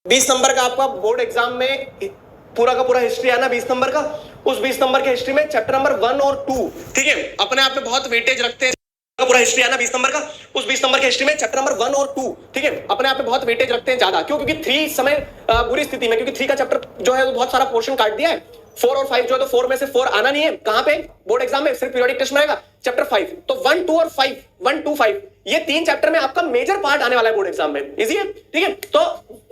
20 number का आपका board exam में पूरा का पूरा हिस्ट्री आना 20 नंबर का। उस 20 नंबर के हिस्ट्री में चैप्टर नंबर 1 और 2 ठीक है अपने आप में बहुत वेटेज रखते हैं। पूरा हिस्ट्री आना 20 नंबर का। उस 20 नंबर के हिस्ट्री में चैप्टर नंबर 1 और 2 ठीक है अपने आप में बहुत वेटेज रखते हैं ज्यादा। क्यों? क्योंकि 3 समय बुरी स्थिति में, क्योंकि 3 का चैप्टर जो है वो बहुत सारा पोर्शन काट दिया है। 4 और 5 जो है तो 4 में से 4 आना नहीं है। कहां पे? बोर्ड एग्जाम में सिर्फ पीरियोडिक टेस्ट में आएगा चैप्टर 5। तो 1 2 और 5 1 2 5 ये 3 चैप्टर में आपका मेजर पार्ट आने वाला है बोर्ड एग्जाम में। इजी है ठीक है। तो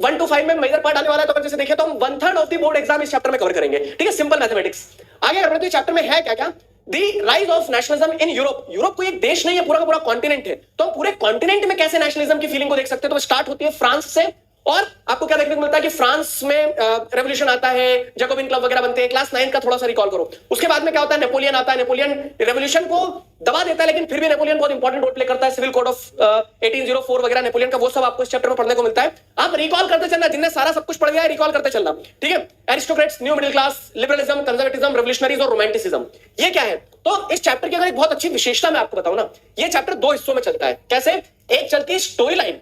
1 2 5 में मेजर पार्ट आने वाला है। तो अगर जैसे देखें तो हम 1/3 ऑफ द बोर्ड एग्जाम इस चैप्टर में कवर करेंगे। ठीक है, सिंपल मैथमेटिक्स। आगे अगर तो चैप्टर में है क्या क्या the rise of nationalism in Europe. Europe कोई एक देश नहीं है, पूरा का पूरा कॉन्टिनेंट है। तो हम पूरे कॉन्टिनेंट में कैसे नेशनलिज्म की फीलिंग को देख सकते हैं। तो स्टार्ट होती है फ्रांस से और आपको क्या देखने को मिलता है कि फ्रांस में रेवोल्यूशन आता है, जैकोबिन क्लब वगैरह बनते हैं। क्लास 9 का थोड़ा सा रिकॉल करो। उसके बाद में क्या होता है? नेपोलियन आता है। नेपोलियन रेवोल्यूशन को दबा देता है, लेकिन फिर भी नेपोलियन बहुत इंपॉर्टेंट रोल प्ले करता है। सिविल कोड ऑफ 1804 वगैरह नेपोलियन का, वो सब आपको इस चैप्टर में पढ़ने को मिलता है। आप रिकॉल करते चलना, जिनने सारा सब कुछ पढ़ लिया है रिकॉल करते चलना। ठीक है, aristocrats, new middle class, liberalism, conservatism, revolutionaries और रोमांटिसिज्म, ये क्या है? तो इस चैप्टर की अगर एक बहुत अच्छी विशेषता मैं आपको बताऊं ना, ये चैप्टर 2 हिस्सों में चलता है। कैसे? एक चलती है स्टोरी लाइन।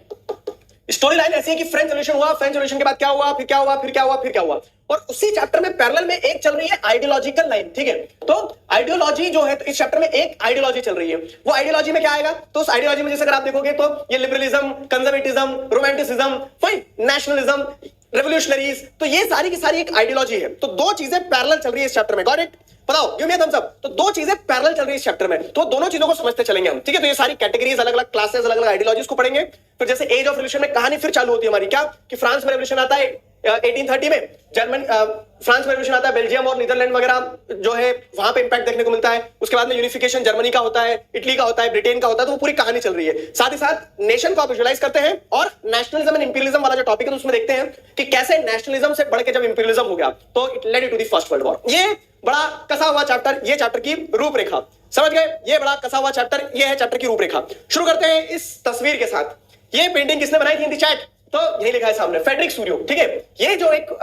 स्टोरी लाइन ऐसी है कि फ्रेंच रेवोल्यूशन हुआ, फ्रेंच रेवोल्यूशन के बाद क्या हुआ, फिर क्या हुआ, फिर क्या हुआ, फिर क्या हुआ। और उसी चैप्टर में पैरेलल में एक चल रही है आइडियोलॉजिकल लाइन। ठीक है, तो आइडियोलॉजी जो है, तो इस चैप्टर में एक आइडियोलॉजी चल रही है। वो आइडियोलॉजी में क्या आएगा? तो उस आइडियोलॉजी में जैसे अगर आप देखोगे तो ये लिबरलिज्म, कंजर्वेटिज्म, रोमांटिसिज्म, फिर नेशनलिज्म, रेवोल्यूशनरीज, तो ये सारी की सारी एक आइडियोलॉजी है। तो दो चीजें पैरेलल चल रही है इस चैप्टर में। Got it? बताओ, गिव मी थम्स अप। तो दो चीजें पैरेलल चल रही है इस चैप्टर में, तो दोनों चीजों को समझते चलेंगे हम। ठीक है, तो ये सारी कैटेगरीज, अलग अलग क्लासेस, अलग अलग आइडियोलॉजीज को पढ़ेंगे। फिर जैसे एज ऑफ रेवोल्यूशन में कहानी फिर चालू होती है हमारी। क्या कि फ्रांस में रेवोल्यूशन आता है 1830 में, जर्मन फ्रांस में रेवोल्यूशन आता है, बेल्जियम और नीदरलैंड वगैरह जो है वहां पे इंपैक्ट देखने को मिलता है। उसके बाद में यूनिफिकेशन जर्मनी का होता है, इटली का होता है, ब्रिटेन का होता है। तो वो पूरी कहानी चल रही है। साथ ही साथ नेशन को आप विजुअलाइज करते हैं और नेशनलिज्म एंड इंपीरियलिज्म वाला जो टॉपिक है तो उसमें देखते हैं कि कैसे नेशनलिज्म से बढ़ के जब इंपीरियलिज्म हो गया तो it led to the first world war. ये बड़ा कसा हुआ चैप्टर, ये चैप्टर की रूपरेखा। समझ गए? ये बड़ा कसा हुआ चैप्टर, ये है चैप्टर की रूपरेखा। शुरू करते हैं इस तस्वीर के साथ। ये पेंटिंग किसने बनाई थी इन द चैट? तो यही लिखा है सामने, फ्रेडरिक सूरियो। ठीक है, ये जो एक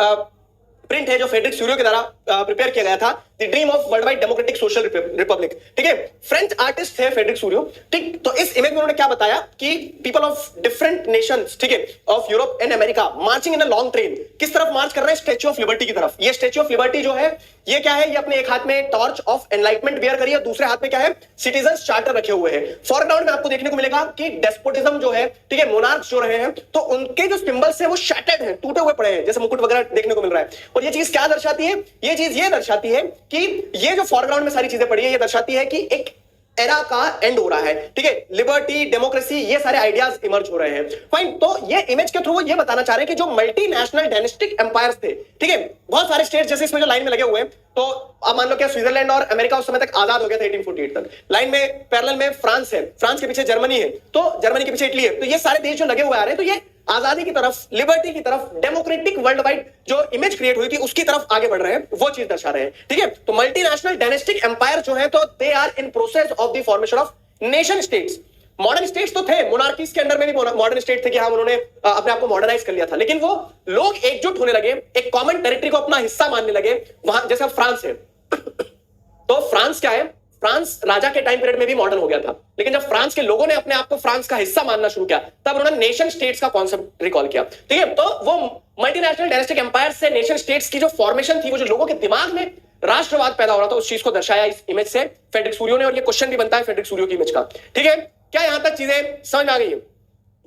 प्रिंट है जो फ्रेडरिक सूरियो के द्वारा प्रिपेयर किया गया था, the dream of world wide democratic social republic. ठीक है, फ्रेंच आर्टिस्ट थे फ्रेडरिक सूरियो। ठीक, तो इस इमेज में उन्होंने क्या बताया कि पीपल ऑफ डिफरेंट नेशंस, ठीक है, of Europe and America marching in a long train. किस तरफ मार्च कर रहे हैं? स्टैच्यू ऑफ लिबर्टी की तरफ। ये स्टैच्यू ऑफ लिबर्टी जो है ये क्या है? ये अपने एक हाथ में टॉर्च ऑफ एनलाइटमेंट बियर करिए, दूसरे हाथ में क्या है? सिटीजंस चार्टर रखे हुए हैं। फॉरग्राउंड में आपको देखने को मिलेगा कि डेस्पोटिज्म जो है, ठीक है, मोनार्क्स जो रहे हैं, तो उनके जो सिंबल्स है वो शैटर्ड हैं, टूटे हुए पड़े हैं, जैसे मुकुट वगैरह देखने को मिल रहा है। और ये चीज क्या दर्शाती है? ये चीज ये दर्शाती है कि ये जो फॉरग्राउंड में सारी चीजें पड़ी है ये दर्शाती है कि एक एरा का एंड हो रहा है। ठीक है, लिबर्टी, डेमोक्रेसी, ये सारे आइडियाज इमर्ज हो रहे हैं। फाइन, तो ये इमेज के थ्रू वो ये बताना चाह रहे हैं कि जो मल्टीनेशनल डायनेस्टिक एम्पायर्स थे, ठीक है, बहुत सारे स्टेट जैसे इसमें जो लाइन में लगे हुए हैं, तो अब मान लो क्या स्विट्जरलैंड और अमेरिका उस समय तक आजाद हो गया था 1848 तक। लाइन में पैरेलल में फ्रांस है, फ्रांस के पीछे जर्मनी है, तो जर्मनी के पीछे इटली है। तो ये सारे देश जो लगे हुए आ रहे हैं, तो ये आजादी की तरफ, लिबर्टी की तरफ, डेमोक्रेटिक वर्ल्ड वाइड जो इमेज क्रिएट हुई थी उसकी तरफ आगे बढ़ रहे हैं, वो चीज दर्शा रहे हैं। ठीक है, तो मल्टीनेशनल डायनेस्टिक एम्पायर जो है तो they are in process of the formation of nation states. Modern states तो थे, मोनार्कीज के अंडर में भी मॉडर्न स्टेट थे कि हाँ उन्होंने अपने आप को मॉडर्नाइज कर लिया था, लेकिन वो लोग एकजुट होने लगे, एक कॉमन टेरिटरी को अपना हिस्सा मानने लगे। वहां जैसे फ्रांस है तो फ्रांस क्या है? फ्रांस राजा के टाइम पीरियड में भी मॉडर्न हो गया था, लेकिन जब फ्रांस के लोगों ने अपने आप को फ्रांस का हिस्सा मानना शुरू किया तब उन्होंने नेशन स्टेट्स का कॉन्सेप्ट रिकॉल किया। ठीक है, तो वो मल्टीनेशनल डायनेस्टिक एम्पायर से नेशन स्टेट्स की जो फॉर्मेशन थी, वो जो लोगों के दिमाग में राष्ट्रवाद पैदा हो रहा था, उस चीज को दर्शाया इस इमेज से फ्रेडरिक सूरियो ने। और ये क्वेश्चन भी बनता है फ्रेडरिक सूरियो की इमेज का। ठीक है, क्या यहां तक चीजें समझ में आ गई है?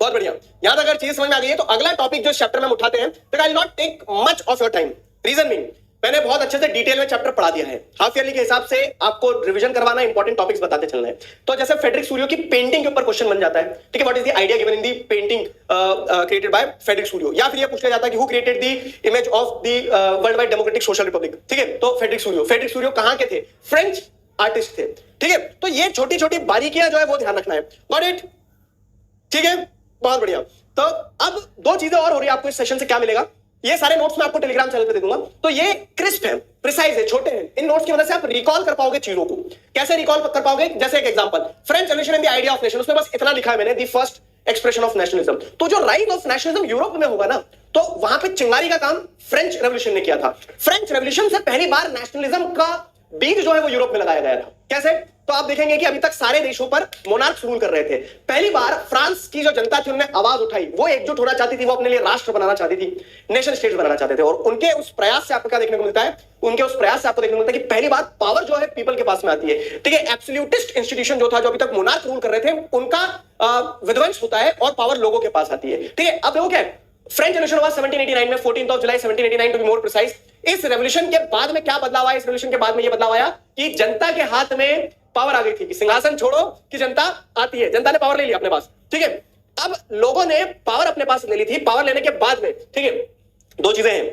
बहुत बढ़िया। यहां तक अगर चीजें समझ में आ गई है तो अगला टॉपिक जो चैप्टर में हम उठाते हैं, तो I will not take much of your time. Reason mean मैंने बहुत अच्छे से डिटेल में चैप्टर पढ़ा दिया है। हाफ ईयरली के हिसाब से आपको रिवीजन करवाना, इंपॉर्टेंट टॉपिक्स बताते चलना है। तो जैसे फ्रेडरिक सूरियो की पेंटिंग के ऊपर क्वेश्चन बन जाता है, ठीक है, what is the idea given in the painting created by Frederic Sorrieu, या फिर ये पूछा जाता है कि who created the image of the world wide democratic social republic. ठीक है, तो फ्रेडरिक सूरियो। फ्रेडरिक सूरियो कहां के थे? फ्रेंच आर्टिस्ट थे। ठीक है, तो ये छोटी छोटी बारीकियां जो है वो ध्यान रखना है। Got it? ठीक है, बहुत बढ़िया। तो अब दो चीजें और हो रही है। आपको इस सेशन से क्या मिलेगा? ये सारे नोट्स मैं आपको टेलीग्राम चैनल पे दे दूंगा। तो ये क्रिस्प है, प्रिसाइज है, छोटे हैं। इन नोट्स की वजह से आप रिकॉल कर पाओगे चीजों को। कैसे रिकॉल कर पाओगे? जैसे एक example, French revolution and the idea of nation, उसमें बस इतना लिखा है मैंने, the first expression of nationalism. तो जो राइज ऑफ नेशनलिज्म यूरोप में होगा ना, तो वहां पे चिंगारी का काम फ्रेंच रेवोल्यूशन ने किया था। फ्रेंच रेवोल्यूशन से पहली बार नेशनलिज्म का बीज जो है वो यूरोप में लगाया गया था। कैसे? तो आप देखेंगे कि अभी तक सारे देशों पर मोनार्क्स रूल कर रहे थे। पहली बार फ्रांस की जो जनता थी उन्होंने आवाज उठाई, वो एकजुट होना चाहती थी, वो अपने लिए राष्ट्र बनाना चाहती थी, नेशन स्टेट बनाना चाहते थे। और उनके उस प्रयास से आपको क्या देखने को मिलता है? उनके उस प्रयास से आपको देखने को मिलता है कि पहली बार पावर जो है पीपल के पास में आती है। ठीक है, एब्सोल्यूटिस्ट इंस्टीट्यूशन जो था, जो अभी तक मोनार्क रूल कर रहे थे, उनका विध्वंस होता है और पावर लोगों के पास आती है। ठीक है, अब देखो क्या है, फ्रेंच रेवोल्यूशन हुआ 1789 में, 14th of July 1789 to be more precise. इस रेवोल्यूशन के बाद में क्या बदलाव आया? इस रेवोल्यूशन के बाद में ये बदलाव आया कि जनता के हाथ में पावर आ गई थी कि सिंहासन छोड़ो कि जनता आती है। जनता ने पावर ले लिया अपने पास। ठीक है, अब लोगों ने पावर अपने पास ले ली थी। पावर लेने के बाद में, ठीक है, दो चीजें हैं,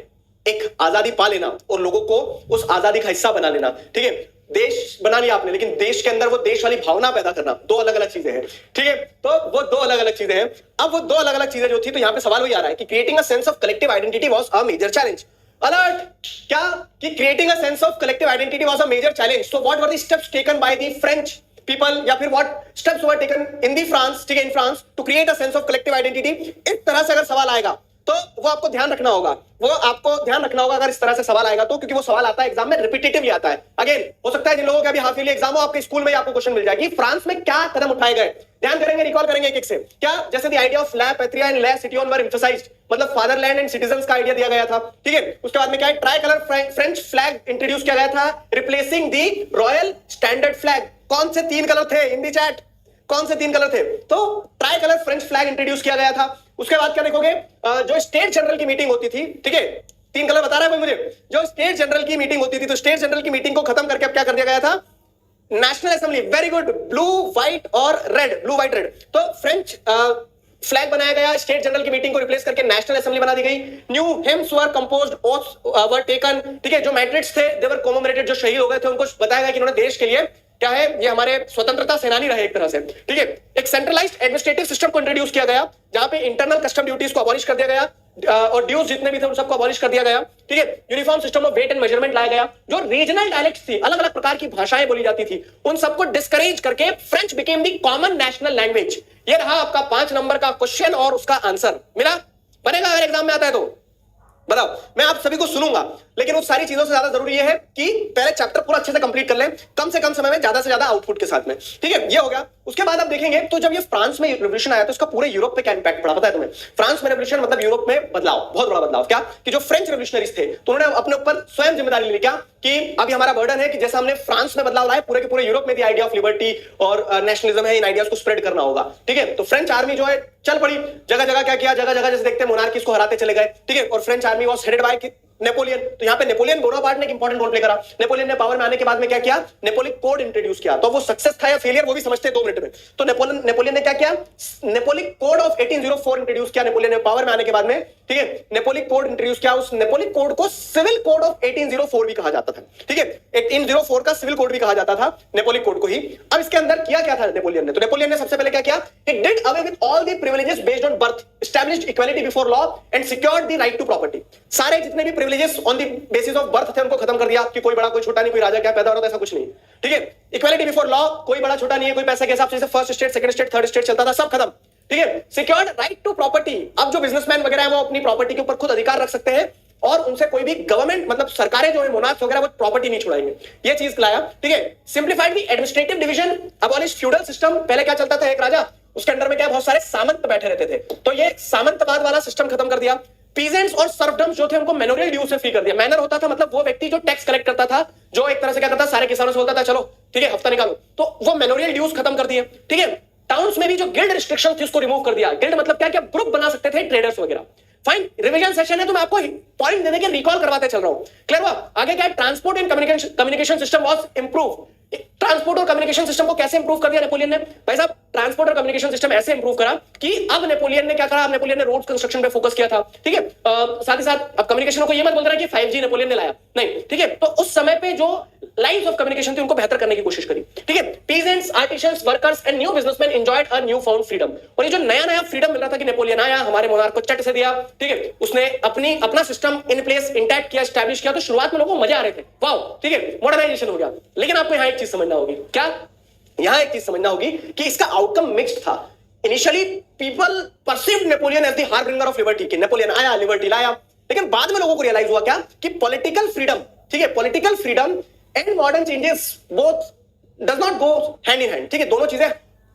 एक आजादी पा लेना और लोगों को उस आजादी का हिस्सा बना लेना। ठीक है, देश बना लिया आपने, लेकिन देश के अंदर वो देश वाली भावना पैदा करना, दो अलग अलग चीजें हैं। ठीक है, तो वो दो अलग अलग चीजें हैं। अब वो दो अलग अलग चीजें जो थी, तो यहां पे सवाल वही आ रहा है कि creating a sense of collective identity was a major challenge. Alert, क्या कि creating a sense of collective identity was a major challenge. So what were the steps taken by the French people, या फिर what steps were taken in the France, ठीक है, in France to create a sense of collective identity. इस तरह से अगर सवाल आएगा तो वो आपको ध्यान रखना होगा, वो आपको ध्यान रखना होगा अगर इस तरह से सवाल आएगा तो, क्योंकि वो सवाल आता है एग्जाम में, रिपीटेटिवली आता है। अगेन हो सकता है जिन लोगों के अभी हाफ ईयरली एग्जाम हो, आपके स्कूल में आपको क्वेश्चन मिल जाएगी फ्रांस में क्या कदम उठाए गए। ध्यान करेंगे, रिकॉल करेंगे एक एक से। क्या? जैसे the idea of la patrie and la citoyen were emphasised, मतलब फादरलैंड एंड सिटीजंस का आइडिया दिया गया था। ठीक है, उसके बाद में क्या है, try colour French flag introduce किया गया था, replacing the royal standard flag. कौन से 3 कलर थे इन द चैट? कौन से 3 कलर थे? तो try colour French flag introduce किया गया था। उसके बाद क्या देखोगे, जो स्टेट जनरल की मीटिंग होती थी, ठीक है, 3 कलर बता रहा है भाई मुझे, जो स्टेट जनरल की मीटिंग होती थी, तो स्टेट जनरल की मीटिंग को खत्म करके अब क्या कर दिया गया था? National assembly. Very good, blue white और रेड, ब्लू व्हाइट रेड। तो फ्रेंच फ्लैग बनाया गया, स्टेट जनरल की मीटिंग को रिप्लेस करके नेशनल असेंबली बना दी गई। New hymns were composed, oaths were taken. ठीक है, जो मैट्रिक्स थे दे वर कमेमोरेटेड, जो शहीद हो गए थे उनको बताया गया कि इन्होंने देश के लिए क्या है, ये हमारे स्वतंत्रता सेनानी रहे एक तरह से। ठीक है, एक सेंट्रलाइज्ड एडमिनिस्ट्रेटिव सिस्टम को इंट्रोड्यूस किया गया, जहां पे इंटरनल कस्टम ड्यूटीज को अबॉलिश कर दिया गया और ड्यूज जितने भी थे उन सबको अबॉलिश कर दिया गया। ठीक है, uniform system of weight and measurement लाया गया। जो रीजनल डायलेक्ट्स थी, अलग अलग प्रकार की भाषाएं बोली जाती थी, उन सबको डिस्करेज करके French became the common national language. ये रहा आपका 5 नंबर का क्वेश्चन और उसका आंसर मिला। बनेगा अगर एग्जाम में आता है तो बताओ, मैं आप सभी को सुनूंगा, लेकिन उस सारी चीजों से ज्यादा जरूरी है कि पहले चैप्टर पूरा अच्छे से कंप्लीट कर लें, कम से कम समय में ज्यादा से ज्यादा आउटपुट के साथ में। ठीक है, ये हो गया। उसके बाद आप देखेंगे तो जब ये फ्रांस में रेवोल्यूशन आया तो इसका पूरे यूरोप पे क्या इंपैक्ट पड़ा पता है तुम्हें? फ्रांस में रेवोल्यूशन मतलब यूरोप में बदलाव, बहुत बड़ा बदलाव। क्या कि जो फ्रेंच रेवोल्यूशनरीज थे तो उन्होंने अपने ऊपर स्वयं जिम्मेदारी ली, क्या कि अभी हमारा बर्डन है कि जैसा हमने फ्रांस में बदलाव लाए, पूरे के पूरे यूरोप में आइडिया ऑफ लिबर्टी और नेशनलिज्म है, इन आइडियाज को स्प्रेड करना होगा। ठीक है, तो फ्रेंच आर्मी जो है चल पड़ी, जगह जगह क्या किया, जगह जगह जैसे देखते हैं मोनार्कीज को हराते चले गए। ठीक है, और French army was headed by Napoleon. तो यहाँ पे नेपोलियन बोनापार्ट ने एक इंपॉर्टेंट रोल प्ले करा। नेपोलियन ने पावर में आने के बाद में क्या किया? नेपोलियन कोड इंट्रोड्यूस किया। तो वो सक्सेस था या फेलियर वो भी समझते हैं 2 मिनट में। तो नेपोलियन ने क्या किया? नेपोलियन कोड ऑफ 1804 इंट्रोड्यूस किया नेपोलियन ने पावर में आने के बाद में। ठीक है, नेपोलियन कोड इंट्रोड्यूस किया। उस नेपोलियन कोड को सिविल कोड ऑफ 1804 भी कहा जाता था। ठीक है, 1804 का सिविल कोड भी कहा जाता था नेपोलियन कोड को ही। अब इसके अंदर किया क्या था नेपोलियन ने? तो नेपोलियन ने सबसे पहले क्या किया? It did away with all the privileges based on birth, established equality before law and secured the right to property. सारे जितने भी privileges on the basis of birth थे उनको खत्म कर दिया कि कोई बड़ा कोई छोटा नहीं, कोई राजा क्या पैदा हो रहा था, ऐसा कुछ नहीं। ठीक है, इक्वालिटी बिफोर लॉ, कोई बड़ा छोटा नहीं है, कोई पैसे के हिसाब से first state, second state, third state चलता था, सब खत्म। ठीक है, सिक्योर्ड राइट टू प्रॉपर्टी। अब जो बिजनेसमैन वगैरह है वो अपनी प्रॉपर्टी के ऊपर खुद अधिकार रख सकते हैं और उनसे कोई भी गवर्नमेंट मतलब सरकारें जो है मोनार्क्स वगैरह वो प्रॉपर्टी नहीं छुड़ाएंगे। ये चीज लाया। ठीक है, simplified the administrative division, abolish feudal system. पहले क्या चलता था, एक राजा, उसके अंडर में क्या बहुत सारे सामंत बैठे रहते थे, तो ये सामंतवाद वाला सिस्टम खत्म कर दिया। पीजेंट्स और सर्वडम्स जो थे उनको मैनोरियल ड्यू से फ्री कर दिया। मैनर होता था मतलब वो व्यक्ति जो टैक्स कलेक्ट करता था, जो एक तरह से क्या करता, सारे किसानों से बोलता था चलो ठीक है हफ्ता निकालो, तो वो मैनोरियल ड्यूज खत्म कर दिए। ठीक है, टाउन्स में भी जो गिल्ड रिस्ट्रिक्शन थी उसको रिमूव कर दिया। गिल्ड मतलब क्या, क्या ग्रुप बना सकते थे ट्रेडर्स वगैरह। फाइन, रिवीजन सेशन है तो मैं आपको पॉइंट देने के रिकॉल करवाते चल रहा हूं। क्लियर हुआ? आगे क्या, transport and communication system was improve. Transport और कम्युनिकेशन सिस्टम को कैसे इंप्रूव कर दिया नेपोलियन ने? भाई साहब, ट्रांसपोर्ट और कम्युनिकेशन सिस्टम ऐसे इंप्रूव करा कि अब नेपोलियन ने क्या करा, नेपोलियन ने रोड कंस्ट्रक्शन पे फोकस किया था। ठीक है, साथ ही साथ अब कम्युनिकेशन को ये मत बोल रहा कि 5G नेपोलियन ने लाया, नहीं। ठीक है, तो उस समय पे जो लाइंस ऑफ कम्युनिकेशन थी उनको बेहतर करने की कोशिश करी। ठीक है, peasants, artisans, workers and new businessman enjoyed a new found freedom. और ये जो नया नया फ्रीडम मिल रहा था कि नेपोलियन आया, हमारे मोनार्क को चट से दिया। ठीक है, उसने अपना सिस्टम इन प्लेस इंटैक्ट किया, एस्टैब्लिश किया, तो शुरुआत में लोगों को मजे आ रहे थे, वाओ। ठीक है, मॉडर्नाइजेशन हो गया। लेकिन आपको यहां एक चीज समझना होगी, क्या यहां एक चीज समझना होगी कि इसका आउटकम मिक्स्ड था। Initially people perceived Napoleon as the harbinger of liberty, कि नेपोलियन आया, लिबर्टी लाया। लेकिन बाद में लोगों को रियलाइज हुआ क्या कि पॉलिटिकल फ्रीडम, ठीक है, political freedom and modern changes both does not go hand in hand, ठीक है, दोनों चीजें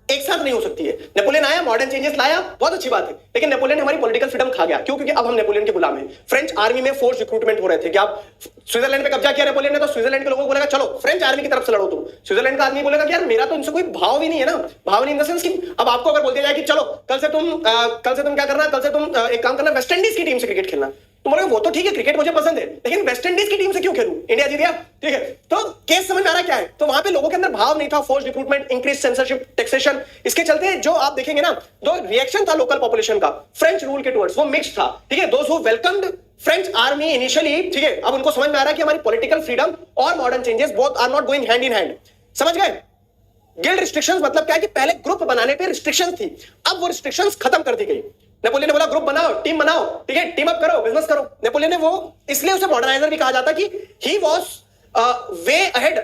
एक साथ नहीं हो सकती है। नेपोलियन आया, मॉडर्न चेंजेस लाया, बहुत अच्छी बात है, लेकिन नेपोलियन ने हमारी पॉलिटिकल फ्रीडम खा गया। क्यों? क्योंकि अब हम नेपोलियन के गुलाम हैं। फ्रेंच आर्मी में फोर्स रिक्रूटमेंट हो रहे थे कि आप स्विट्जरलैंड पे कब्जा किया नेपोलियन ने, तो स्विट्जरलैंड के लोगों को बोलेगा चलो फ्रेंच आर्मी की तरफ से लड़ो तुम। स्विट्जरलैंड का आदमी बोलेगा कि यार मेरा तो इनसे कोई भाव भी नहीं है ना, भाव नहीं इन द सेंस कि अब आपको अगर बोल दिया जाए कि चलो कल से तुम क्या करना, कल से तुम एक काम करना, वेस्ट इंडीज की टीम से क्रिकेट खेलना, तो बोलोगे वो तो ठीक है, क्रिकेट मुझे पसंद है, लेकिन वेस्ट इंडीज की टीम से क्यों खेलूं, इंडिया जीत गया, ठीक है। तो केस समझ में आ रहा क्या है? तो वहां पे लोगों के अंदर भाव नहीं था, force recruitment, increase censorship, taxation, इसके चलते जो आप देखेंगे ना, जो रिएक्शन था लोकल पॉपुलेशन का फ्रेंच रूल के टुवर्ड्स, वो मिक्स्ड था, ठीक है। Those who welcomed French army initially, ठीक है, अब उनको समझ में आ रहा है कि हमारी पॉलिटिकल फ्रीडम और modern changes both are not going hand in hand. समझ गए? गिल्ड रिस्ट्रिक्शंस मतलब क्या है कि पहले ग्रुप बनाने पे रिस्ट्रिक्शंस थी, अब वो रिस्ट्रिक्शंस खत्म कर दी गई। नेपोलियन ने बोला ग्रुप बनाओ, टीम बनाओ, ठीक है, टीम अप करो, बिजनेस करो। नेपोलियन ने वो, इसलिए उसे मॉडर्नाइजर भी कहा जाता कि he was way ahead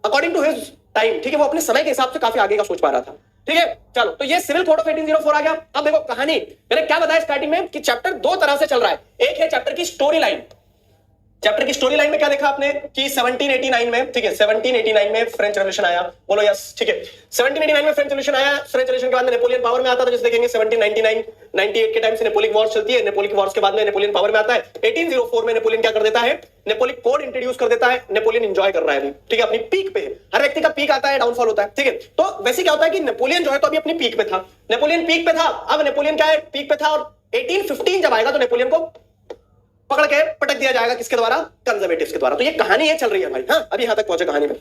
according to his time, ठीक है, वो अपने समय के हिसाब से काफी आगे का सोच पा रहा था, ठीक है। चलो, तो ये सिविल कोड ऑफ 1804 आ गया। अब देखो कहानी, मैंने क्या बताया स्टार्टिंग में कि चैप्टर दो तरह से चल रहा है। एक है चैप्टर की स्टोरी लाइन। चैप्टर की स्टोरी लाइन में क्या देखा आपने कि 1789 में, ठीक है, 1789 में फ्रेंच रेवोल्यूशन आया, बोलो यस, ठीक है, 1789 में फ्रेंच रेवोल्यूशन आया। फ्रेंच रेवोल्यूशन के बाद में नेपोलियन पावर में आता था, जैसे देखेंगे 1799 98 के टाइम से नेपोलियन वॉर चलती है, नेपोलियन वॉर्स के बाद में नेपोलियन पावर में आता है। 1804 में नेपोलियन क्या कर देता है, नेपोलियन कोड इंट्रोड्यूस कर देता है। नेपोलियन एंजॉय कर रहा है अभी, ठीक है, अपनी पीक पे है। हर व्यक्ति का पीक आता है, डाउनफॉल होता है, ठीक है। तो वैसे क्या होता है कि नेपोलियन जो है तो अभी अपनी पीक पे था, नेपोलियन पीक पे था, अब नेपोलियन क्या है, पीक पे था, और 1815 जब आएगा तो नेपोलियन को पकड़ के पटक दिया जाएगा, किसके द्वारा, कंजर्वेटिव्स के द्वारा। तो ये कहानी है चल रही है भाई, हाँ, अभी यहां तक पहुंचे कहानी में।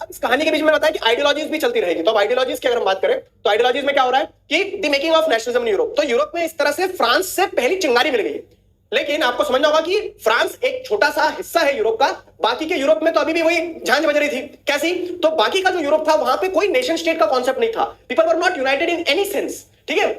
अब इस कहानी के बीच में बताया कि आइडियोलॉजीज भी चलती रहेगी। तो अब आइडियोलॉजीज की अगर हम बात करें तो आइडियोलॉजीज में क्या हो रहा है कि the making of nationalism in Europe. तो यूरोप में इस तरह से फ्रांस से पहली चिंगारी मिल गई है, लेकिन आपको समझना होगा कि फ्रांस एक छोटा सा हिस्सा है यूरोप का, बाकी के यूरोप में तो अभी भी वही झांझ बज रही थी। कैसी? तो बाकी का जो यूरोप था वहां पे कोई नेशन स्टेट का कॉन्सेप्ट नहीं था, people were not United in any sense, ठीक है।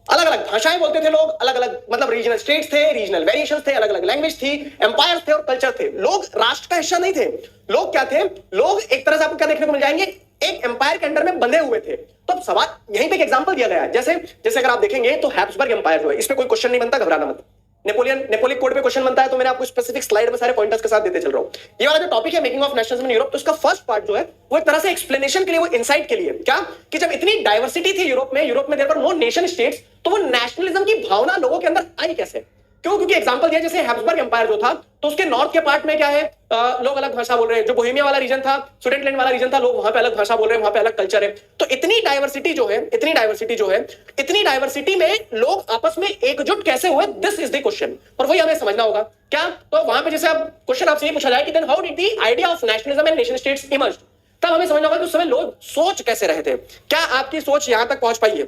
अलग अलग भाषाएं बोलते थे लोग, अलग अलग मतलब रीजनल स्टेट्स थे, रीजनल वेरिएशंस थे, अलग अलग लैंग्वेज थी, एम्पायर थे और कल्चर थे। लोग राष्ट्र का हिस्सा नहीं थे। लोग क्या थे? लोग एक तरह से आपको क्या देखने को मिल जाएंगे, एक एम्पायर के अंडर में बंधे हुए थे। तो अब सवाल यहीं पे एक एग्जांपल दिया गया है, जैसे जैसे अगर आप देखेंगे तो हैब्सबर्ग एम्पायर जो है, इस पे कोई क्वेश्चन नहीं बनता, घबराना मत। नेपोलियन कोड पे क्वेश्चन बनता है तो मैंने आपको स्पेसिफिक स्लाइड में सारे पॉइंटर्स के साथ देते चल रहा हूं। ये वाला जो टॉपिक है making of nationalism in Europe, तो इसका फर्स्ट पार्ट जो है वो एक तरह से एक्सप्लेनेशन के लिए, वो इनसाइट के लिए, क्या कि जब इतनी डाइवर्सिटी थी यूरोप में there were no nation states, तो वो नेशनलिज्म की भावना लोगों के अंदर आई कैसे? क्यों? क्योंकि एग्जांपल दिया, जैसे हैब्सबर्ग एम्पायर जो था तो उसके नॉर्थ के पार्ट में क्या है, लोग अलग भाषा बोल रहे हैं। जो बोहेमिया वाला रीजन था, सुडेटलैंड वाला रीजन था, लोग वहां पे अलग भाषा बोल रहे हैं, वहां पे अलग कल्चर है। तो इतनी डाइवर्सिटी जो है, इतनी डाइवर्सिटी में लोग आपस में एकजुट कैसे हुए, दिस इज द क्वेश्चन, और वही हमें समझना होगा। क्या? तो वहां पे जैसे अब क्वेश्चन आपसे ये पूछा जाए कि then how did the idea of nationalism and nation states emerge, तब हमें समझना होगा कि उस समय लोग सोच कैसे रहे थे। क्या आपकी सोच यहां तक पहुंच पाई है?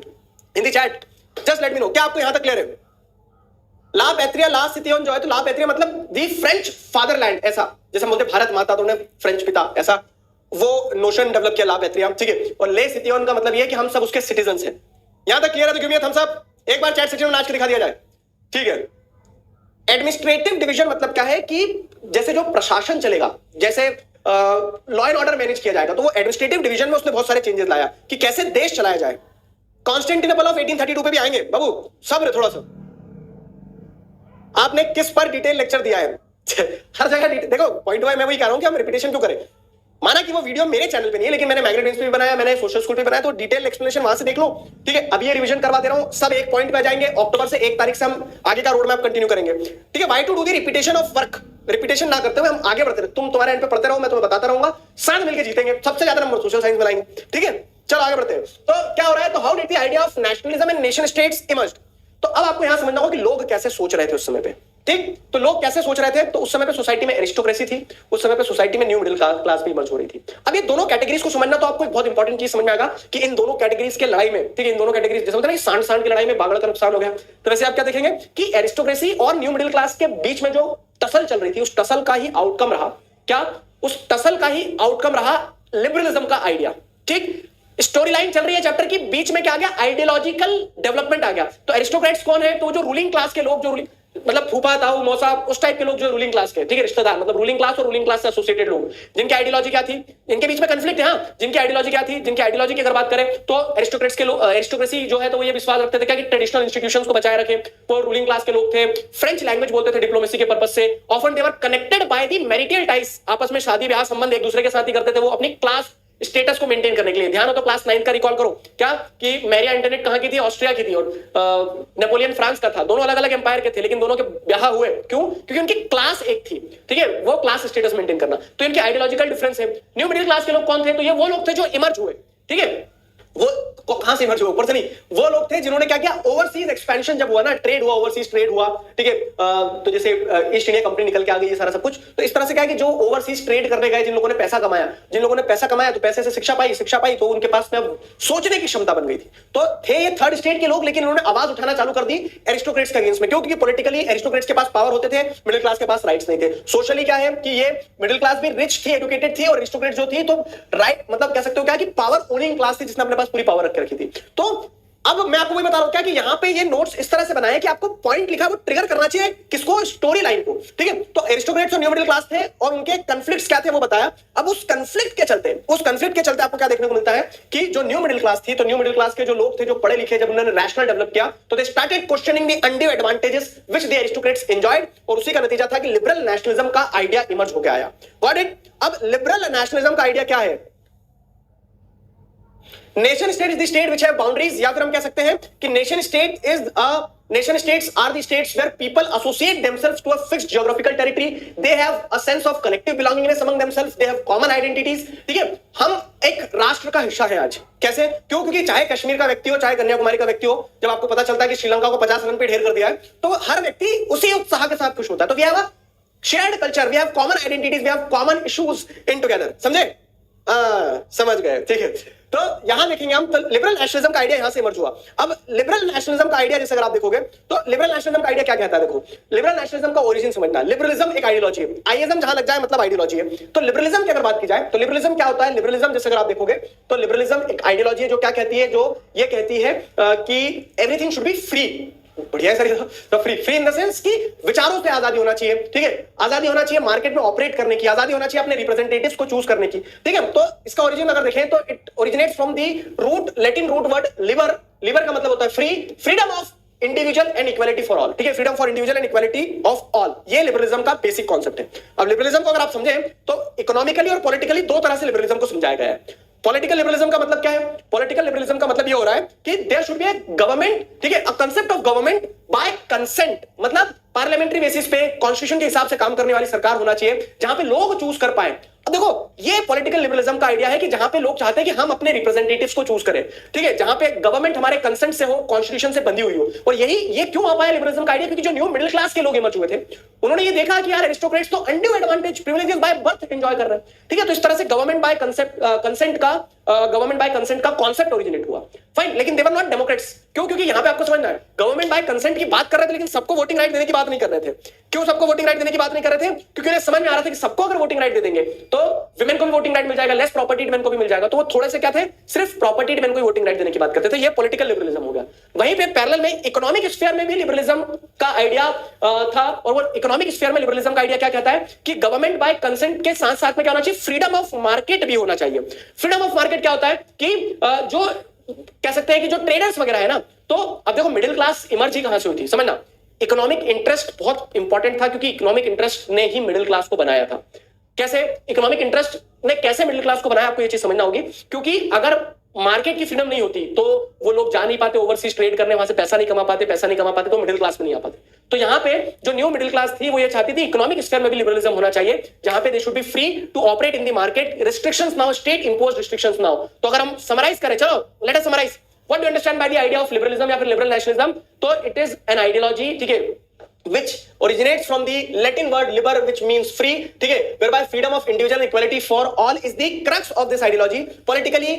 In the chat just let me know, क्या आपको यहां तक क्लियर है? ला पैत्रिया, ला सितियोन जो है, तो ला पैत्रिया मतलब दी फ्रेंच फादरलैंड, ऐसा जैसे हम बोलते भारत माता तो उन्हें फ्रेंच पिता, ऐसा वो नोशन डेवलप किया ला पैत्रिया, ठीक है। और ले सितियोन का मतलब ये है कि हम सब उसके सिटीजन हैं। यहां तक क्लियर है? तो give me a thumbs up, एक बार चैट सेक्शन में नाच के दिखा दिया जाए, ठीक है। एडमिनिस्ट्रेटिव डिवीजन मतलब क्या है कि जैसे जो प्रशासन चलेगा, जैसे लॉ एंड ऑर्डर मैनेज किया जाएगा, तो वो एडमिनिस्ट्रेटिव डिवीजन में उसने बहुत सारे चेंजेस लाया कि कैसे देश चलाया जाए। कॉन्स्टेंटिनोपल ऑफ 1832 पे भी आएंगे बाबू, सब्र थोड़ा सा। आपने किस पर डिटेल लेक्चर दिया है? हर जगह देखो, पॉइंट वाइज मैं वही कह रहा हूं कि हम रिपीटेशन क्यों करें। माना कि वो वीडियो मेरे चैनल पे नहीं है, लेकिन मैंने मैग्नेट पे भी बनाया, मैंने सोशल स्कूल पे बनाया, तो डिटेल एक्सप्लेनेशन वहां से देख लो, ठीक है। अभी ये रिवीजन करवा दे रहा हूं, सब एक पॉइंट पे आ जाएंगे। अक्टूबर से 1 तारीख से हम आगे का रोड मैप कंटिन्यू करेंगे, ठीक है। Why to do the repetition of work, repetition ना करते हुए हम आगे बढ़ते रहे। तुम तुम्हारे एंड पे पढ़ते रहो, मैं तुम्हें बताता रहूंगा, साथ मिलकर जीतेंगे। सबसे ज्यादा नंबर सोशल साइंस में लाएंगे, ठीक है। चलो आगे बढ़ते हैं। तो क्या हो रहा है, तो how did the idea of nationalism and nation states emerged. तो अब आपको यहां समझना होगा कि लोग कैसे सोच रहे थे उस समय पे, ठीक। तो लोग कैसे सोच रहे थे, तो उस समय पे सोसाइटी में एरिस्टोक्रेसी थी, उस समय पे सोसाइटी में न्यू मिडिल क्लास भी इमर्ज हो रही थी। अब ये दोनों कैटेगरीज को समझना, तो आपको एक बहुत इंपॉर्टेंट चीज समझ में आएगा कि इन दोनों कैटेगरीज के लड़ाई में, ठीक है, इन दोनों कैटेगरीज जैसे होता है ना सांड सांड की लड़ाई में बागड़ का नुकसान हो गया, तो वैसे आप क्या देखेंगे कि एरिस्टोक्रेसी और न्यू मिडिल क्लास के बीच में जो टसल चल रही थी, उस टसल का ही आउटकम रहा क्या, उस टसल का ही आउटकम रहा लिबरलिज्म का आइडिया, ठीक। स्टोरी लाइन चल रही है चैप्टर की, बीच में क्या आ गया, आइडियोलॉजिकल डेवलपमेंट आ गया। तो एरिस्टोक्रेट्स कौन है, तो जो रूलिंग क्लास के लोग, जो मतलब फूफा ताऊ मौसा उस टाइप के लोग जो रूलिंग क्लास के, ठीक है, रिश्तेदार, मतलब रूलिंग क्लास और रूलिंग क्लास से एसोसिएटेड लोग, जिनकी आइडियोलॉजी क्या थी, इनके बीच में कंफ्लिक्ट है। हाँ, जिनकी आइडियोलॉजी क्या थी, जिनकी आइडियोलॉजी की अगर बात करें तो एरिस्टोक्रेट्स के लोग, एरिस्टोक्रेसी जो है तो वो ये विश्वास रखते थे क्या कि ट्रेडिशनल इंस्टीट्यूशंस को बचाए रखे। वो रूलिंग क्लास के लोग थे, फ्रेंच लैंग्वेज बोलते थे डिप्लोमेसी के पर्पस से, often they were connected by the marital ties, आपस में शादी ब्याह संबंध एक दूसरे के साथ ही करते थे वो अपनी क्लास स्टेटस को मेंटेन करने के लिए। ध्यान हो तो क्लास 9 का रिकॉल करो, क्या कि मैरिया एंटोनेट कहां की थी, ऑस्ट्रिया की थी, और नेपोलियन फ्रांस का था। दोनों अलग अलग एम्पायर के थे लेकिन दोनों के ब्याह हुए, क्यों? क्योंकि उनकी क्लास एक थी, ठीक है, वो क्लास स्टेटस मेंटेन करना। तो इनकी आइडियोलॉजिकल डिफरेंस है। न्यू मिडिल क्लास के लोग कौन थे? तो ये वो लोग थे जो इमर्ज हुए, ठीक है, वो कहां से इमर्ज हुए? ऊपर से नहीं, वो लोग थे जिन्होंने क्या किया, ओवरसीज एक्सपेंशन जब हुआ ना, ट्रेड हुआ, ओवरसीज ट्रेड हुआ, ठीक है, तो जैसे ईस्ट इंडिया कंपनी निकल के आ गई, ये सारा सब कुछ, तो इस तरह से क्या है कि जो ओवरसीज ट्रेड करने गए, जिन लोगों ने पैसा कमाया, जिन लोगों ने पैसा कमाया तो पैसे से शिक्षा पाई तो उनके पास में अब सोचने की क्षमता बन गई थी। तो थे ये थर्ड स्टेट के लोग, लेकिन उन्होंने आवाज उठाना चालू कर दी एरिस्टोक्रेट्स के अगेंस्ट में। क्यों? क्योंकि पॉलिटिकली एरिस्टोक्रेट्स के पास पावर होते थे, मिडिल क्लास के पास राइट्स नहीं थे। सोशली क्या है कि ये मिडिल क्लास भी रिच थी, एजुकेटेड थी, और एरिस्टोक्रेट जो थी तो राइट, मतलब कह सकते हो क्या कि पावर ओनिंग क्लास थी, जिसने अपने पास पूरी पावर रख के रखी थी। तो अब मैं आपको वही बता रहा हूं क्या कि यहां पे ये नोट्स इस तरह से बनाए कि आपको पॉइंट लिखा है वो ट्रिगर करना चाहिए किसको, स्टोरी लाइन को, ठीक है। तो एरिस्टोक्रेट्स और न्यू मिडिल क्लास थे और उनके कॉन्फ्लिक्ट्स क्या थे वो बताया। अब उस कॉन्फ्लिक्ट के चलते आपको क्या देखने को मिलता है कि जो न्यू मिडिल क्लास थी, तो न्यू मिडिल क्लास के जो लोग थे जो पढ़े लिखे, जब उन्होंने रैशनल डेवलप किया तो they started questioning the undue advantages which the aristocrats enjoyed, और उसी का नतीजा था कि लिबरल नेशनलिज्म का आइडिया इमर्ज होकर आया। Got it? अब लिबरल नेशनलिज्म का आइडिया क्या है? Nation state is the state which have boundaries, या फिर हम कह सकते हैं कि nation states are the states where people associate themselves to a fixed geographical territory. They have a sense of collective belongingness among themselves. They have common identities. ठीक है, हम एक राष्ट्र का हिस्सा है आज। कैसे? क्यों? क्योंकि चाहे कश्मीर का व्यक्ति हो, चाहे कन्याकुमारी का व्यक्ति हो, जब आपको पता चलता है कि श्रीलंका को 50 रन पे ढेर कर दिया है, तो हर व्यक्ति उसी उत्साह के साथ खुश होता है। तो we have a shared culture, we have common identities, we have common issues in together. समझे? समझ गए, ठीक है। तो यहां देखेंगे हम, तो लिबरल नेशनलिज्म का आइडिया यहां से इमर्ज हुआ। अब लिबरल नेशनलिज्म का आइडिया जैसे अगर आप देखोगे तो लिबरल नेशनलिज्म का आइडिया क्या कहता है, देखो, लिबरल नेशनलिज्म का ओरिजिन समझना। लिबरलिज्म एक आइडियोलॉजी है, आईएज्म जहां लग जाए मतलब आइडियोलॉजी है। तो लिबरलिज्म की अगर बात की जाए तो लिबरलिज्म क्या होता है? लिबरलिज्म जैसे अगर आप देखोगे तो लिबरलिज्म एक आइडियोलॉजी है जो क्या कहती है, जो ये कहती है कि एवरीथिंग शुड बी फ्री। बढ़िया है सर, तो फ्री इन द सेंस कि विचारों से आजादी होना चाहिए, ठीक है, आजादी होना चाहिए मार्केट में ऑपरेट करने की, आजादी होना चाहिए अपने रिप्रेजेंटेटिव्स को चूज करने की, ठीक है। तो इसका ओरिजिन अगर देखें तो it originates from the root, Latin root word liber. Liber का मतलब होता है free, freedom of individual and equality for all, ठीक है, freedom for individual and equality of all, ये लिबरलिज्म का बेसिक कॉन्सेप्ट है। अब लिबरलिज्म को अगर आप समझें तो इकोनॉमिकली और पॉलिटिकली दो तरह से लिबरलिज्म को समझाया गया है। पॉलिटिकल लिबरलिज्म का मतलब क्या है? पॉलिटिकल लिबरलिज्म का मतलब ये हो रहा है कि there should be a government, ठीक है, a concept of government by consent, मतलब पार्लियामेंट्री बेसिस पे कॉन्स्टिट्यूशन के हिसाब से काम करने वाली सरकार होना चाहिए जहां पे लोग चूज कर पाए। अब देखो, ये पॉलिटिकल लिबरलिज्म का आइडिया है कि जहां पे लोग चाहते हैं कि हम अपने रिप्रेजेंटेटिव्स को चूज करें, ठीक है, जहां पे गवर्नमेंट हमारे कंसेंट से हो, कॉन्स्टिट्यूशन से बंधी हुई हो। और ये क्यों आ पाया लिबरलिज्म का आइडिया? क्योंकि जो न्यू मिडिल क्लास के लोग इमर्ज हुए थे, उन्होंने ये देखा कि यार एरिस्टोक्रेट्स तो undue advantage, privileges by birth enjoy कर रहे हैं, ठीक है। तो इस तरह से गवर्नमेंट बाय कंसेंट का कॉन्सेप्ट ओरिजिनेट हुआ। फाइन, लेकिन दे वर नॉट डेमोक्रेट्स। क्यों? क्योंकि यहां पे आपको समझना है, गवर्नमेंट बाय कंसेंट की बात कर रहे थे लेकिन सबको वोटिंग राइट देने की बात नहीं कर रहे थे। क्यों सबको वोटिंग राइट देने की बात नहीं कर रहे थे? क्योंकि उन्हें समझ में आ रहा था कि सबको अगर वोटिंग राइट दे देंगे तो विमेन को भी वोटिंग राइट मिल जाएगा, लेस प्रॉपर्टी मैन को भी मिल जाएगा। तो वो थोड़े से क्या थे, सिर्फ प्रॉपर्टी मैन को वोटिंग राइट देने की बात करते थे। ये पॉलिटिकल लिबरलिज्म हो गया। वहीं पे पैरेलल में इकोनॉमिक स्फीयर में भी लिबरलिज्म का आइडिया था, और वो इकोनॉमिक स्फीयर में लिबरलिज्म का आइडिया क्या कहता है कि गवर्नमेंट बाय कंसेंट के साथ साथ में क्या होना चाहिए, फ्रीडम ऑफ मार्केट भी होना चाहिए। फ्रीडम ऑफ मार्केट क्या होता है कि जो कह सकते हैं कि जो ट्रेडर्स वगैरह है ना, तो अब देखो मिडिल क्लास इमर्ज ही कहां से हुई थी, समझना। इकोनॉमिक इंटरेस्ट बहुत इंपॉर्टेंट था, क्योंकि इकोनॉमिक इंटरेस्ट ने ही मिडिल क्लास को बनाया था। कैसे इकोनॉमिक इंटरेस्ट ने कैसे मिडिल क्लास को बनाया, आपको ये चीज समझना होगी। क्योंकि अगर मार्केट की फ्रीडम नहीं होती तो वो लोग जा नहीं पाते ओवरसीज ट्रेड करने, वहां से पैसा नहीं कमा पाते तो मिडिल क्लास में नहीं आ पाते। तो यहां पे जो न्यू मिडिल क्लास थी वो ये चाहती थी इकोनॉमिक स्फीयर में भी लिबरलिज्म होना चाहिए, जहां पे they should be free to operate in the market, restrictions now, state imposed restrictions now. तो अगर हम समराइज करें, चलो let us summarise what do understand by the idea of liberalism या फिर लिबरल नेशनलिज्म। तो इट इज एन आइडियोलॉजी, ठीक है, which originates from the Latin word liber, which means free, ठीक है, whereby freedom of individual and equality for all is the crux of this ideology. Politically,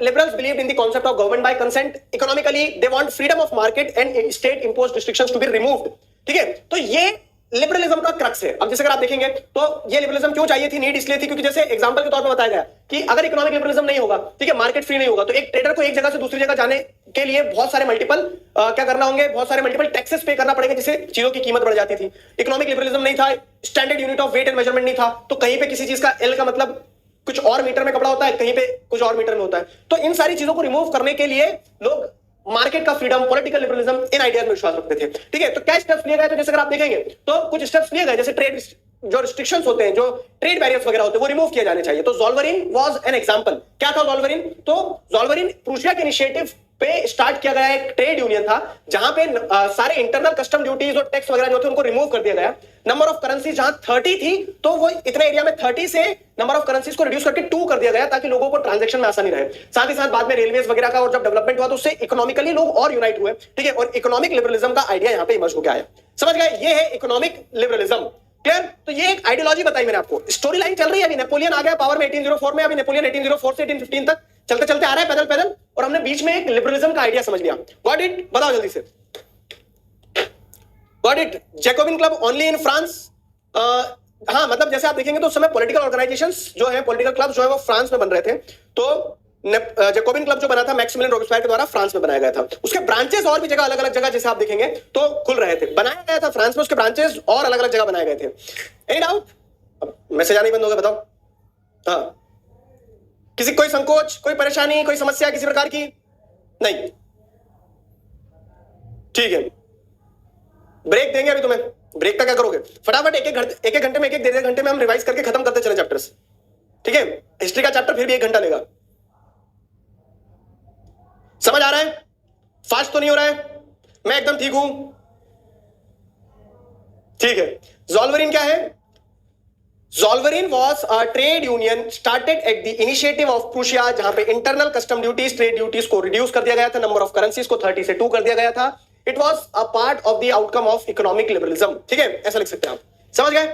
liberals believed in the concept of government by consent. Economically, they want freedom of market and state imposed restrictions to be removed. ठीक है, तो ये liberalism का crux है। अब जैसे अगर आप देखेंगे तो ये लिबरलिज्म क्यों चाहिए थी, नीड इसलिए थी क्योंकि जैसे एग्जांपल के तौर पर बताया गया कि अगर इकोनॉमिक लिबरलिज्म नहीं होगा, ठीक है, मार्केट फ्री नहीं होगा, तो एक ट्रेडर को एक जगह से दूसरी जगह जाने के लिए बहुत सारे मल्टीपल क्या करना होंगे, बहुत सारे मल्टीपल टैक्सेस पे करना पड़ेगा, जिससे चीजों की कीमत बढ़ जाती थी। इकोनॉमिक लिबरलिज्म नहीं था, standard unit of weight and measurement नहीं था, तो कहीं पे किसी चीज का एल का मतलब कुछ और मीटर में कपड़ा होता है, कहीं पे कुछ और मीटर में होता है। तो इन सारी चीजों को रिमूव करने के लिए लोग मार्केट का फ्रीडम, पॉलिटिकल लिबरलिज्म, इन आइडियाज में विश्वास रखते थे। ठीक है, तो क्या स्टेप्स लिए गए, तो जैसे अगर आप देखेंगे तो कुछ स्टेप्स लिए गए, जैसे ट्रेड जो रिस्ट्रिक्शंस होते हैं, जो ट्रेड बैरियर्स वगैरह होते हैं, वो रिमूव किए जाने चाहिए। तो ज़ोल्वरिन वाज एन एग्जांपल। क्या था ज़ोल्वरिन? तो ज़ोल्वरिन प्रूशिया के इनिशिएटिव पे स्टार्ट किया गया एक ट्रेड यूनियन था, जहां पे सारे इंटरनल कस्टम ड्यूटीज और टैक्स वगैरह जो थे उनको रिमूव कर दिया गया। नंबर ऑफ करेंसी जहां 30 थी, तो वो इतने एरिया में 30 से नंबर ऑफ करेंसीज को रिड्यूस करके 2 कर दिया गया, ताकि लोगों को ट्रांजैक्शन में आसानी रहे। साथ ही साथ बाद में रेलवेज वगैरह का और जब डेवलपमेंट हुआ तो उससे इकोनॉमिकली लोग और यूनाइट हुए। ठीक है, और इकोनॉमिक लिबरलिज्म का आइडिया यहां पे इमर्ज होकर आया। समझ गए? ये है इकोनॉमिक लिबरलिज्म। क्लियर? तो ये एक आइडियोलॉजी बताई मैंने आपको। स्टोरी लाइन चल रही है, अभी नेपोलियन आ गया पावर में 1804 में, अभी नेपोलियन 1804 से 1815 तक चलते चलते आ रहा है पैदल पैदल, और हमने बीच में एक लिबरलिज्म का आइडिया समझ लिया। Got it? बताओ जल्दी से। Got it? Jacobin club only in France? हाँ, मतलब जैसे आप देखेंगे तो उस समय पॉलिटिकल ऑर्गेनाइजेशंस जो है, पॉलिटिकल क्लब जो है वो फ्रांस में बन रहे थे। तो जैकोबिन क्लब जो बना था मैक्सिमिलियन रॉबिस्पियर के द्वारा फ्रांस में बनाया गया था। उसके ब्रांचेस और भी जगह अलग अलग जगह जैसे आप देखेंगे तो खुल रहे थे, बनाया गया था फ्रांस में, उसके ब्रांचेस और अलग अलग जगह बनाए गए थे। Any doubt? अब मैसेज आने बंद हो गया, बताओ। हाँ, किसी कोई संकोच, कोई परेशानी, कोई समस्या किसी प्रकार की? नहीं? ठीक है, ब्रेक देंगे अभी तुम्हें। ब्रेक का क्या करोगे? फटाफट एक एक घंटे में, एक डेढ़ घंटे में हम रिवाइज करके खत्म करते चले चैप्टर्स। ठीक है, हिस्ट्री का चैप्टर फिर भी 1 घंटा लेगा। समझ आ रहा है? फास्ट तो नहीं हो रहा है? मैं एकदम ठीक हूं? ठीक है। ज़ोल्वरिन क्या है? ज़ोल्वरिन was a trade union started at the initiative of Prussia, जहां पे internal custom duties, trade duties को रिड्यूस कर दिया गया था, नंबर ऑफ करेंसीज को 30 से 2 कर दिया गया था। It was a part of the outcome of economic liberalism. ठीक है, ऐसा लिख सकते हैं आप। समझ गए?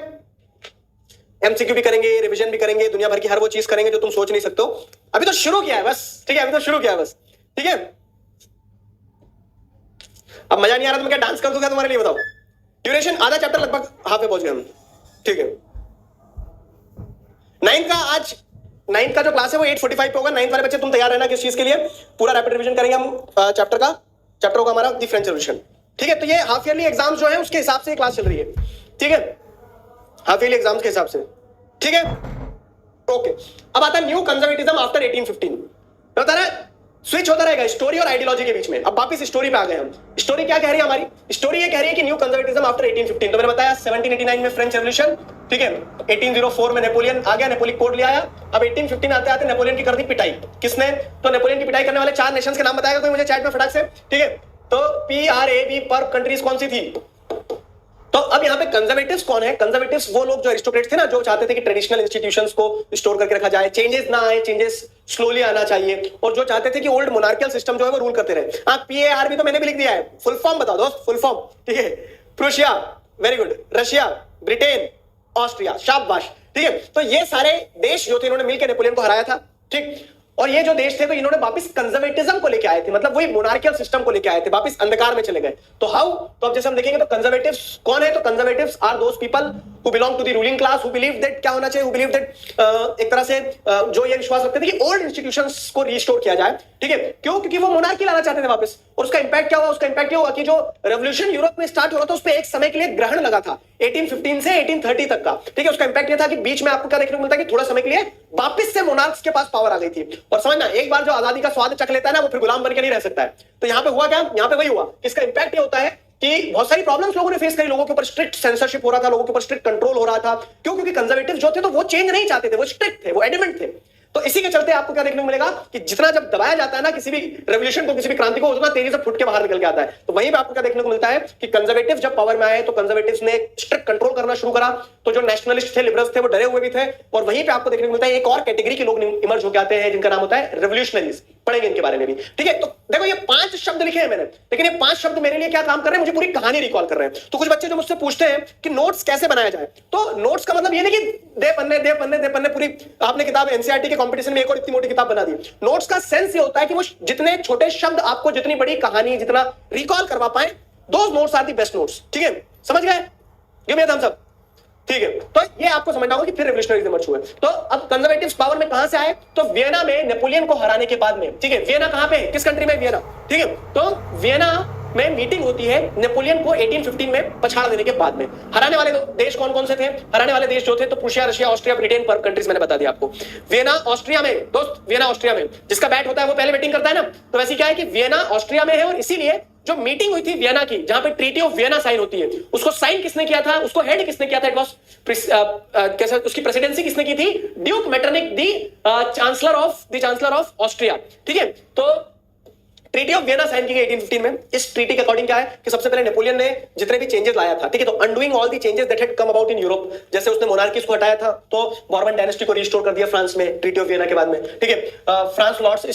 एमसीक्यू भी करेंगे, रिवीजन भी करेंगे, दुनिया भर की हर वो चीज करेंगे जो तुम सोच नहीं सकते हो। अभी तो शुरू किया है बस। ठीक है, अभी तो शुरू किया है बस। ठीक है, अब मजा नहीं आ रहा तो मैं क्या डांस कर दूंगा तुम्हारे लिए? बताओ। ड्यूरेशन आधा चैप्टर लगभग हाफ में पहुंच गए हम। ठीक है, 9th का आज 9th का जो क्लास है वो 8:45 पे होगा। 9th वाले बच्चे तुम तैयार रहना किस चीज के लिए? पूरा रैपिड रिवीजन करेंगे हम चैप्टर होगा हमारा डिफरेंशियल रिविजन। ठीक है, तो ये हाफ ईयरली एग्जाम जो है उसके हिसाब से क्लास चल रही है। ठीक है, हाफ ईयरली एग्जाम्स के हिसाब से। ठीक है, ओके। अब आता है न्यू कंजर्वेटिज्म आफ्टर 1815। बता रहा है स्विच होता रहेगा स्टोरी और आइडियोलॉजी के बीच में। अब वापस स्टोरी पे आ गए हम। स्टोरी क्या कह रही है हमारी? स्टोरी ये कह रही है कि न्यू कंजर्वेटिज्म आफ्टर 1815। तो मैंने बताया 1789 में फ्रेंच रेवोल्यूशन, ठीक है, 1804 में नेपोलियन आ गया, नेपोलियन कोड ले आया। अब 1815 आते आते नेपोलियन की कर दी पिटाई। किसने? तो नेपोलियन की पिटाई करने वाले 4 नेशंस के नाम बताएगा कोई मुझे चैट में फटाक से? ठीक है, तो PRAB पर कंट्रीज कौन सी थी? तो अब यहाँ पे कंजर्वेटिव्स कौन है? कंजर्वेटिव्स वो लोग जो एरिस्टोक्रेट्स थे ना, जो चाहते थे कि ट्रेडिशनल इंस्टीट्यूशंस को स्टोर करके रखा जाए, चेंजेस ना आए, चेंजेस स्लोली आना चाहिए, और जो चाहते थे कि ओल्ड मोनार्कियल सिस्टम जो है वो रूल करते रहे। हाँ, PAR भी तो मैंने भी लिख दिया है। फुल फॉर्म बताओ दोस्त, फुल फॉर्म। ठीक है, Prussia, very good, Russia, Britain, Austria, शाबाश। ठीक है, तो ये सारे देश जो थे इन्होंने मिलकर नेपोलियन को हराया था। ठीक, और ये जो देश थे तो इन्होंने वापस कंजर्वेटिज्म को लेके आए थे, मतलब वही मोनार्कियल सिस्टम को लेके आए थे, वापस अंधकार में चले गए। तो हाउ? तो अब जैसे हम देखेंगे तो कंजर्वेटिव्स कौन है? तो conservatives are those people who belong to the ruling class, who believe that क्या होना चाहिए, हु बिलीव दैट एक तरह से जो ये विश्वास रखते थे कि ओल्ड इंस्टीट्यूशंस को रिस्टोर किया जाए। ठीक है, क्यों? क्योंकि वो मोनार्की लाना चाहते थे वापस। और उसका इंपैक्ट क्या हुआ? उसका इंपैक्ट ये हुआ कि जो रेवोल्यूशन यूरोप में स्टार्ट हो रहा था उस पर एक समय के लिए ग्रहण लगा था 1815 से 1830 तक का। ठीक है, उसका इंपैक्ट ये था कि बीच में आपको क्या देखने को मिलता है कि थोड़ा समय के लिए वापस से मोनार्क्स के पास पावर आ गई थी। और समझना, एक बार जो आजादी का स्वाद चख लेता है ना, वो फिर गुलाम बनकर नहीं रह सकता है। तो यहां पे हुआ क्या? यहां पे वही हुआ। इसका इंपैक्ट ये होता है कि बहुत सारी प्रॉब्लम्स लोगों ने फेस करी, लोगों के ऊपर स्ट्रिक्ट सेंसरशिप हो रहा था, लोगों के ऊपर स्ट्रिक्ट कंट्रोल हो रहा था। क्यों? क्योंकि कंजर्वेटिव जो थे तो वो चेंज नहीं चाहते थे, वो स्ट्रिक्ट थे, वो एडमेंट थे। तो इसी के चलते आपको क्या देखने को मिलेगा कि जितना जब दबाया जाता है ना किसी भी रेवोल्यूशन को, किसी भी क्रांति को, उतना तेजी से फुट के बाहर निकल के आता है। तो वहीं पे आपको क्या देखने को मिलता है कि कंजर्वेटिव जब पावर में आए तो कंजर्वेटिव्स ने स्ट्रिक्ट कंट्रोल करना शुरू करा। तो जो नेशनलिस्ट थे, लिबरल्स थे, वो डरे हुए भी थे। और वहीं पे आपको देखने को मिलता है एक और कैटेगरी के लोग इमर्ज होकर आते हैं जिनका नाम होता है रेवोल्यूशनरीज। पढ़ेंगे इनके बारे में भी। ठीक है, तो देखो ये 5 शब्द लिखे हैं मैंने, लेकिन ये 5 शब्द मेरे लिए क्या काम कर रहे हैं? मुझे पूरी कहानी रिकॉल कर रहे हैं। तो कुछ बच्चे जो मुझसे पूछते हैं कि नोट्स कैसे बनाया जाए, तो नोट्स का मतलब ये नहीं कि दे पन्ने पूरी आपने किताब एनसीईआरटी के कंपटीशन में एक और इतनी मोटी किताब बना दी। नोट्स का सेंस ये होता है कि वो जितने छोटे शब्द आपको जितनी बड़ी कहानी जितना रिकॉल करवा पाए, those notes are the best notes. ठीक है, समझ गए? Give me a thumbs up. ठीक है, तो ये आपको समझना होगा कि फिर रेवोल्यूशनरीज इमर्ज हुए। तो अब कंजर्वेटिव्स पावर में कहां से आए? तो वियना में नेपोलियन को हराने के बाद में। ठीक है, वियना कहां पे है, किस कंट्री में? वियना। ठीक है, तो वियना में मीटिंग होती है नेपोलियन को 1815 में पछाड़ देने के बाद में। हराने वाले देश कौन कौन से थे? हराने वाले देश जो थे तो प्रूशिया, रशिया, ऑस्ट्रिया, ब्रिटेन पर कंट्रीज मैंने बता दिया आपको। वियना ऑस्ट्रिया में, दोस्त वियना ऑस्ट्रिया में, जिसका बैट होता है वो पहले बैटिंग करता है ना। तो वैसे क्या है कि वियना ऑस्ट्रिया में है और इसीलिए जो मीटिंग हुई थी वियना की, जहां पे ट्रीटी ऑफ वियना साइन होती है, उसको साइन किसने किया था, उसको हेड किसने किया था? इट वाज कैसे, उसकी प्रेसिडेंसी किसने की थी? Duke Metternich, the chancellor of Austria. ठीक है, तो ट्रीटी ऑफ वियना साइन की गई 1815 में। इस ट्रीटी के अकॉर्डिंग क्या है कि सबसे पहले नेपोलियन ने जितने भी चेंजेस लाया था, ठीक है, तो undoing all the changes that had come about in Europe, जैसे उसने मोनार्कीज को हटाया था तो बॉर्बन डायनेस्टी को रिस्टोर कर दिया फ्रांस में ट्रीटी ऑफ वियना के बाद में। ठीक है, France lost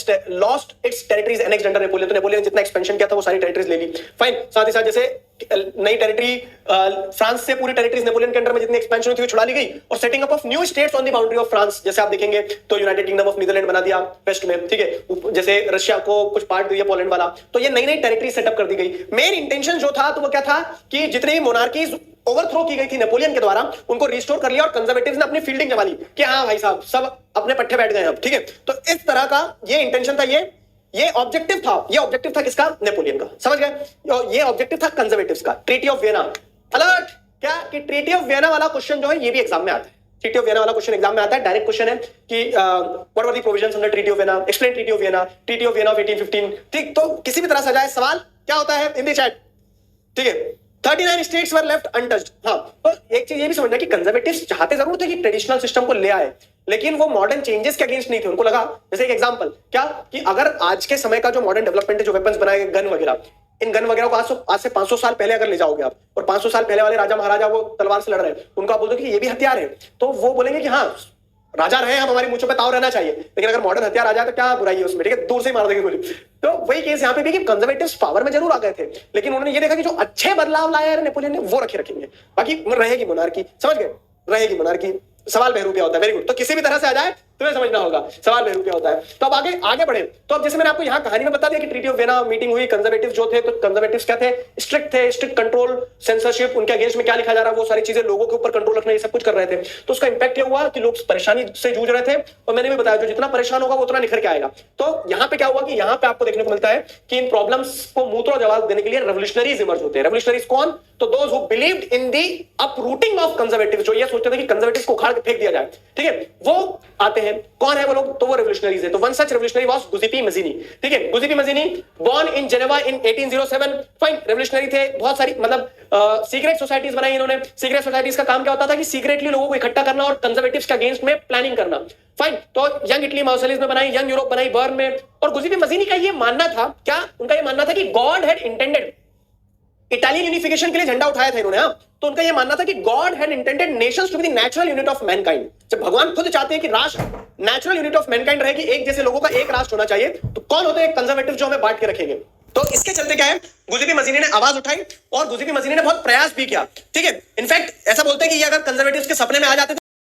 its territories annexed under Napoleon, तो नेपोलियन जितना एक्सपेंशन किया था वो सारी टेरिटरीज ले ली। फाइन, साथ ही साथ जैसे नई टेरिटरी फ्रांस से पूरी टेरिटरीज नेपोलियन के अंडर में जितनी एक्सपेंशन हुई थी वो छुड़ा ली गई, और setting up of new states on the boundary of France, जैसे आप देखेंगे तो यूनाइटेड किंगडम ऑफ नीदरलैंड बना दिया वेस्ट में। ठीक है, जैसे रशिया को कुछ पार्ट दिया पोलैंड वाला, तो ये नई नई टेरिटरी सेटअप कर दी गई। मेन इंटेंशन जो था तो वो क्या था कि जितनी मोनार्कीज ओवरथ्रो की गई थी नेपोलियन के द्वारा उनको रिस्टोर कर लिया, और कंजर्वेटिव्स ने अपनी फील्डिंग जमा ली कि हाँ भाई साहब सब अपने पट्टे बैठ गए अब। ठीक है, तो इस तरह का ये इंटेंशन था, ये ऑब्जेक्टिव था। ये ऑब्जेक्टिव था किसका? नेपोलियन का। समझ गए? ये ऑब्जेक्टिव था कंजर्वेटिव्स का। ट्रीटी ऑफ वियना, अलर्ट, क्या कि ट्रीटी ऑफ वियना वाला क्वेश्चन जो है ये भी एग्जाम में आता है। ट्रीटी ऑफ वियना वाला क्वेश्चन एग्जाम में आता है। डायरेक्ट क्वेश्चन है कि what were the provisions under treaty of Vienna, explain treaty of Vienna, treaty of Vienna of 1815। ठीक, तो किसी भी तरह से आ जाए सवाल, क्या होता है इन द चैट। ठीक है, 39 स्टेट्स वर लेफ्ट अनटच्ड। हाँ, तो एक चीज ये भी समझना कि कंजर्वेटिव्स चाहते जरूर थे कि ट्रेडिशनल सिस्टम को ले आए, लेकिन वो मॉडर्न चेंजेस के अगेंस्ट नहीं थे। उनको लगा, जैसे एक एग्जांपल क्या, कि अगर आज के समय का जो मॉडर्न डेवलपमेंट है, जो वेपन्स बनाए गए, गन वगैरह, इन गन वगैरह को आज से 500 साल पहले अगर ले जाओगे आप, और 500 साल पहले वाले राजा महाराजा वो तलवार से लड़ रहे हैं, उनको आप बोल दो कि ये भी हथियार है, तो वो बोलेंगे कि हाँ राजा रहे, हम हमारी मूंछों पे ताव रहना चाहिए, लेकिन अगर मॉडर्न हथियार आ जाए तो क्या बुराई है उसमें? ठीक है, दूर से ही मार देंगे गोली। तो वही केस यहाँ पे भी कि कंजर्वेटिव्स पावर में जरूर आ गए थे, लेकिन उन्होंने ये देखा कि जो अच्छे बदलाव लाया है नेपोलियन ने वो रखेंगे, बाकी रहेगी मोनार्की। समझ गए? रहेगी मोनार्की। सवाल बहरूपिया होता है। Very good. तो किसी भी तरह से आ जाए तुम्हें समझना होगा सवाल बहरूपिया होता है। तो अब आगे बढ़े। तो अब जैसे मैंने आपको यहाँ कहानी में बता दिया कि ट्रीटी ऑफ वियना मीटिंग हुई, कंजर्वेटिव जो थे, तो कंजर्वेटिव्स क्या थे? स्ट्रिक्ट थे, स्ट्रिक्ट कंट्रोल, सेंसरशिप, उनके अगेंस्ट में क्या लिखा जा रहा है वो सारी चीजें, लोगों के ऊपर कंट्रोल रखना, ये सब कुछ कर रहे थे। तो उसका इंपैक्ट ये हुआ कि लोग परेशानी से जूझ रहे थे, और मैंने भी बताया जो जितना परेशान होगा वो उतना निखर के आएगा। तो यहाँ पे क्या हुआ कि यहाँ पे आपको देखने को मिलता है कि इन प्रॉब्लम्स को मुंहतोड़ जवाब देने के लिए रेवोल्यूशनरीज इमर्ज होते हैं। रेवोल्यूशनरीज कौन? तो those who believed in the uprooting of conservative, जो ये सोचते थे कि कंजर्वेटिव को उखाड़ के फेंक दिया जाए। ठीक है, वो आते हैं। कौन है वो लोग? तो वो रेवोल्यूशनरीज है। तो one such revolutionary was Giuseppe Mazzini. ठीक है, Giuseppe Mazzini born in Geneva in 1807। Fine, revolutionary थे, बहुत सारी मतलब सीक्रेट सोसाइटीज बनाई इन्होंने। सीक्रेट सोसाइटीज का काम क्या होता था कि सीक्रेटली लोगों को इकट्ठा करना और कंजर्वेटिव्स के अगेंस्ट में प्लानिंग करना। फाइन, तो यंग इटली मार्शलिस में बनाई, यंग यूरोप बनाई, बर्न में। और गुजिपी मजीनी का ये मानना था, क्या उनका ये मानना था कि God had intended Italian unification के लिए झंडा उठाया था इन्होंने। हाँ, तो उनका यह मानना था कि God had intended nations to be the natural unit of mankind. जब भगवान खुद चाहते हैं कि राष्ट्र नेचुरल यूनिट ऑफ मैनकाइंड रहेगी, एक जैसे लोगों का एक राष्ट्र होना चाहिए, तो कौन होते हैं? कंजर्वेटिव, जो हमें बांट के रखेंगे। तो इसके चलते क्या है, गुजिपी मजीनी ने आवाज उठाई और गुजिपी मजीनी ने बहुत प्रयास भी किया। ठीक है, इनफैक्ट ऐसा बोलते हैं कि ये अगर कंजर्वेटिव्स के सपने में आ जाते